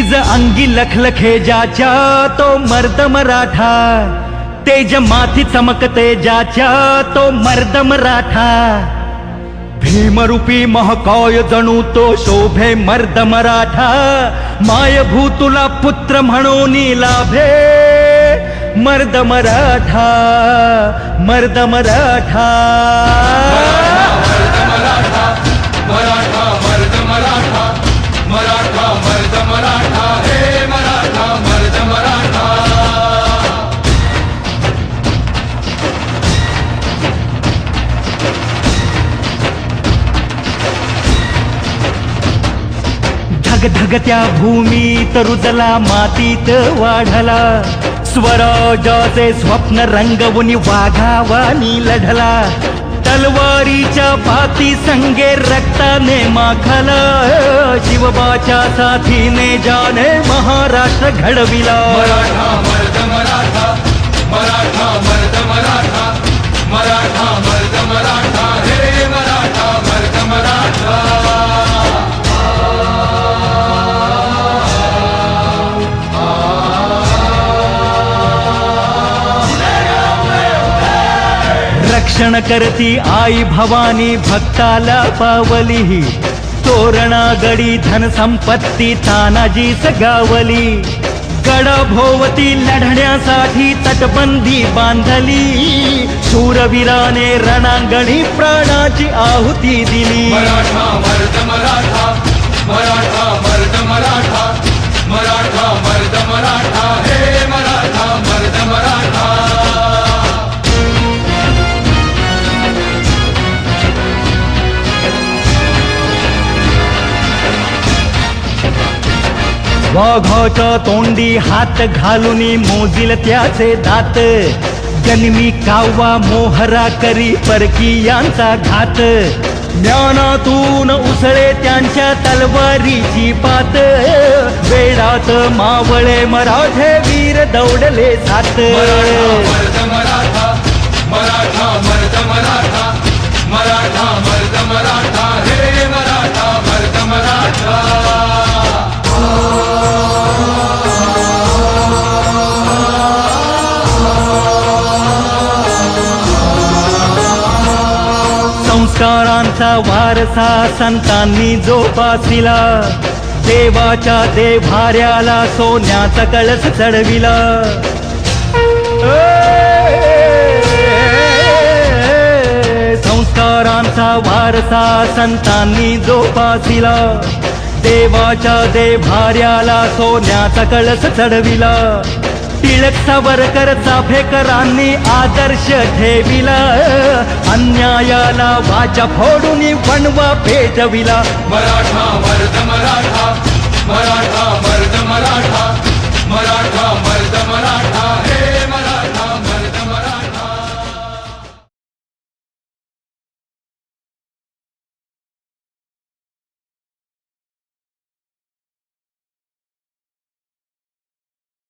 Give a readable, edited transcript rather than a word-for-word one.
निज अंगी लखलखे ज्याच्या तो मर्द मराठा, तेज माथी चमकते ज्याच्या तो मर्द मराठा, भीमरूपी महाकाय जणू तो शोभे मर्द मराठा, मायभू तुला पुत्र म्हणून लाभे मर्द मराठा, मर्द मराठा, मर्द मराठा, मराठा मर्द मराठा, मराठा मर्द मराठा, हे मराठा मर्द मराठा. धगधगत्या भूमीत रुजला मातीत वाढला, स्वराजाचे स्वप्न रंगवून वाघावानी लढला, तलवारीच्या पाती संगे रक्ताने माखला, शिवबाच्या साथीने जाने महाराष्ट्र घडविला. मराठा मर्द मराठा, मराठा मर्द मराठा, मराठा मर्द मराठा, हे मराठा मर्द मराठा. रक्षण करती आई भवानी भक्ताला पावली, तोरणा गडी धन संपत्ती तानाजीच गावली, गडाभोवती लढण्यासाठी तटबंदी बांधली, शूरवीराने रणांगणी प्राणाची आहुती दिली. मराठा मर्द मराठा, मराठा मर्द मराठा, मराठा मर्द मराठा, हे मराठा मर्द मराठा. वाघाच्या तोंडी हात घालून मोजील त्याचे दात, जन्मी काव्वा मोहरा करी परकीयांचा घात, ज्ञानातून उसळे त्यांच्या तलवारीची पात, वेडात मावळे मराठे वीर दौडले सात. मराठा मर्द मराठा, मराठा मर्द मराठा, मराठा मर्द मराठा, हे मराठा मर्द मराठा. संस्कारांचा वारसा संतांनी जोपासिला, देवाच्या देभाऱ्याला सोन्याचा कळस चढविला. संस्कारांचा वारसा संतांनी जोपासिला, देवाच्या देभाऱ्याला सोन्याचा कळस चढविला, टिळक सावरकर चाफेकरांनी आदर्श ठेविला, अन्यायाला वाचा फोडून वणवा पेटविला. मराठा मर्द मराठा, मराठा मर्द मराठा, मराठा